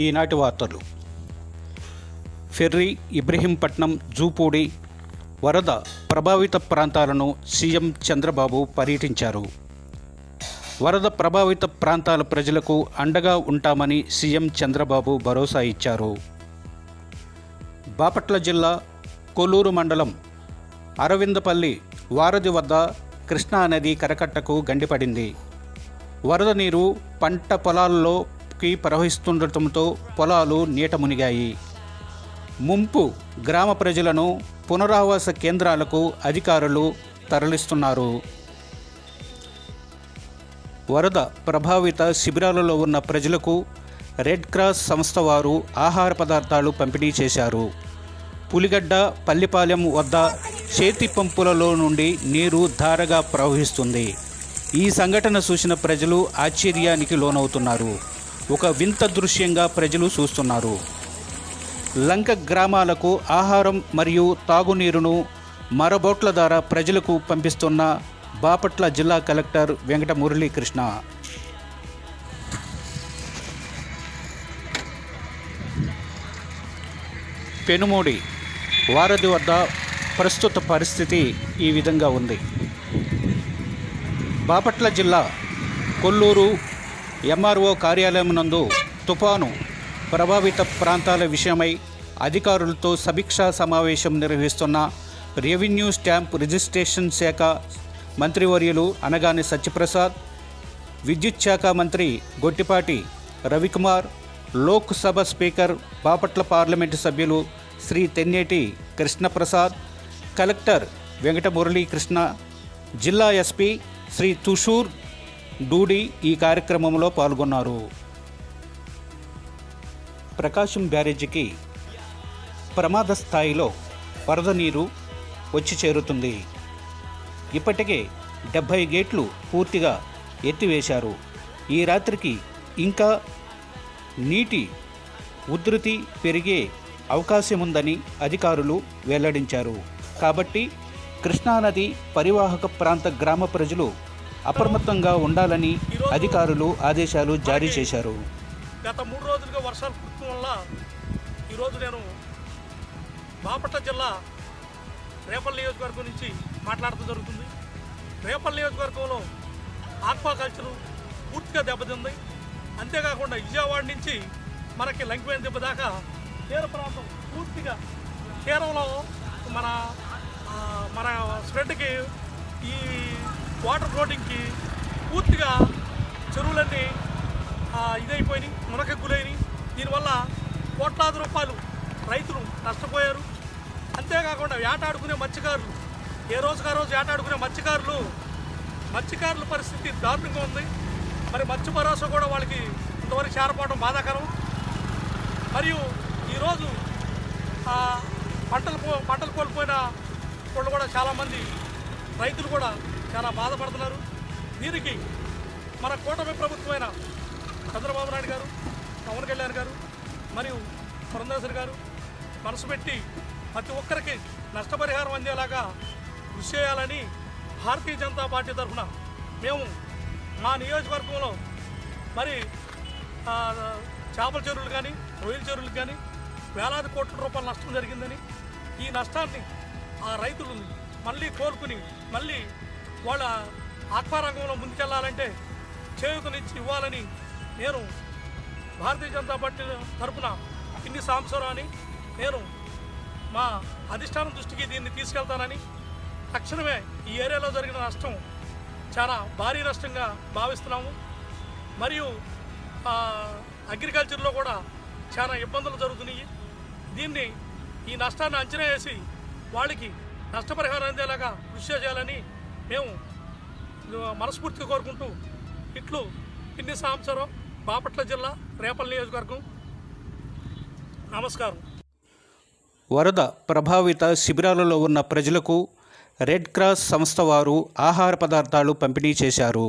ఈనాటి వార్తలు. ఫెర్రీ, ఇబ్రహీంపట్నం, జూపూడి వరద ప్రభావిత ప్రాంతాలను సీఎం చంద్రబాబు పర్యటించారు. వరద ప్రభావిత ప్రాంతాల ప్రజలకు అండగా ఉంటామని సీఎం చంద్రబాబు భరోసా ఇచ్చారు. బాపట్ల జిల్లా కొల్లూరు మండలం అరవిందపల్లి వారధి వద్ద కృష్ణా నది కరకట్టకు గండిపడింది. వరద నీరు పంట పొలాల్లోకి ప్రవహిస్తుండటంతో పొలాలు నీట మునిగాయి. ముంపు గ్రామ ప్రజలను పునరావాస కేంద్రాలకు అధికారులు తరలిస్తున్నారు. వరద ప్రభావిత శిబిరాలలో ఉన్న ప్రజలకు రెడ్ క్రాస్ సంస్థ వారు ఆహార పదార్థాలు పంపిణీ చేశారు. పులిగడ్డ, పల్లిపాలెం వద్ద చేతి పంపులలో నుండి నీరు ధారగా ప్రవహిస్తుంది. ఈ సంఘటన చూసిన ప్రజలు ఆశ్చర్యానికి లోనవుతున్నారు. ఒక వింత దృశ్యంగా ప్రజలు చూస్తున్నారు. లంక గ్రామాలకు ఆహారం మరియు తాగునీరును మరబోట్ల ద్వారా ప్రజలకు పంపిస్తున్న బాపట్ల జిల్లా కలెక్టర్ వెంకట మురళీకృష్ణ. పెనుమూడి వారధి వద్ద ప్రస్తుత పరిస్థితి ఈ విధంగా ఉంది. బాపట్ల జిల్లా కొల్లూరు ఎంఆర్ఓ కార్యాలయం నందు తుఫాను ప్రభావిత ప్రాంతాల విషయమై అధికారులతో సమీక్షా సమావేశం నిర్వహిస్తున్న రెవెన్యూ స్టాంప్ రిజిస్ట్రేషన్ శాఖ మంత్రివర్యులు అనగాని సత్యప్రసాద్, విద్యుత్ శాఖ మంత్రి గొట్టిపాటి రవికుమార్, లోక్సభ స్పీకర్ బాపట్ల పార్లమెంటు సభ్యులు శ్రీ తెన్నేటి కృష్ణప్రసాద్, కలెక్టర్ వెంకట మురళీకృష్ణ, జిల్లా ఎస్పీ శ్రీ తుషూర్ డూడి ఈ కార్యక్రమంలో పాల్గొన్నారు. ప్రకాశం బ్యారేజీకి ప్రమాద స్థాయిలో వరద నీరు వచ్చి చేరుతుంది. ఇప్పటికే 70 గేట్లు పూర్తిగా ఎత్తివేశారు. ఈ రాత్రికి ఇంకా నీటి ఉధృతి పెరిగే అవకాశముందని అధికారులు వెల్లడించారు. కాబట్టి కృష్ణానది పరివాహక ప్రాంత గ్రామ ప్రజలు అప్రమత్తంగా ఉండాలని అధికారులు ఆదేశాలు జారీ చేశారు. గత 3 రోజులుగా వర్షాలు కురవడం వల్ల ఈరోజు నేను బాపట్ల జిల్లా రేపల్ నియోజకవర్గం నుంచి మాట్లాడటం జరుగుతుంది. రేపల్ నియోజకవర్గంలో ఆక్వాకల్చరు పూర్తిగా దెబ్బతింది. అంతేకాకుండా విజయవాడ నుంచి మనకి లంకిపోయిన దెబ్బ దాకా తీర ప్రాంతం పూర్తిగా తీరంలో మన స్ప్రెడ్కి ఈ వాటర్ ఫ్లోటింగ్కి పూర్తిగా చెరువులన్నీ ఇదైపోయినాయి, మునకెగ్గులైనవి. దీనివల్ల కోట్లాది రూపాయలు రైతులు నష్టపోయారు. అంతేకాకుండా వేటాడుకునే మత్స్యకారులు, ఏ రోజుగా రోజు వేటాడుకునే మత్స్యకారుల పరిస్థితి దారుణంగా ఉంది. మరి మత్స్య భరోసా కూడా వాళ్ళకి ఇంతవరకు చేరపోవడం బాధాకరం. మరియు ఈరోజు పంటలు కోల్పోయిన వాళ్ళు కూడా చాలామంది రైతులు కూడా చాలా బాధపడుతున్నారు. దీనికి మన కూటమి ప్రభుత్వమైన చంద్రబాబు నాయుడు గారు, పవన్ కళ్యాణ్ గారు మరియు పురంధేశ్వరి గారు మనసు పెట్టి ప్రతి ఒక్కరికి నష్టపరిహారం అందేలాగా కృషి చేయాలని భారతీయ జనతా పార్టీ తరఫున మేము మా నియోజకవర్గంలో మరి చేపల చెరువులు కానీ రొయ్యల చెరువులకు కానీ వేలాది కోట్ల రూపాయల నష్టం జరిగిందని, ఈ నష్టాన్ని ఆ రైతులు మళ్ళీ కోలుకుని మళ్ళీ వాళ్ళ ఆత్మరంగంలో ముందుకెళ్లాలంటే చేయూతనిచ్చి ఇవ్వాలని నేను భారతీయ జనతా పార్టీ తరఫున పిన్ని సాంబశివరావుని నేను మా అధిష్టానం దృష్టికి దీన్ని తీసుకెళ్తానని, తక్షణమే ఈ ఏరియాలో జరిగిన నష్టం చాలా భారీ నష్టంగా భావిస్తున్నాము. మరియు అగ్రికల్చర్లో కూడా చాలా ఇబ్బందులు జరుగుతున్నాయి. దీన్ని ఈ నష్టాన్ని అంచనా వేసి వాళ్ళకి నష్టపరిహారం అందేలాగా కృషి చేయాలని మేము మనస్ఫూర్తిగా కోరుకుంటూ ఇట్లు పిన్ని సాంబశివరావు, బాపట్ల జిల్లా రేపల్ నియోజకవర్గం. నమస్కారం. వరద ప్రభావిత శిబిరాలలో ఉన్న ప్రజలకు రెడ్ క్రాస్ సంస్థ వారు ఆహార పదార్థాలు పంపిణీ చేశారు.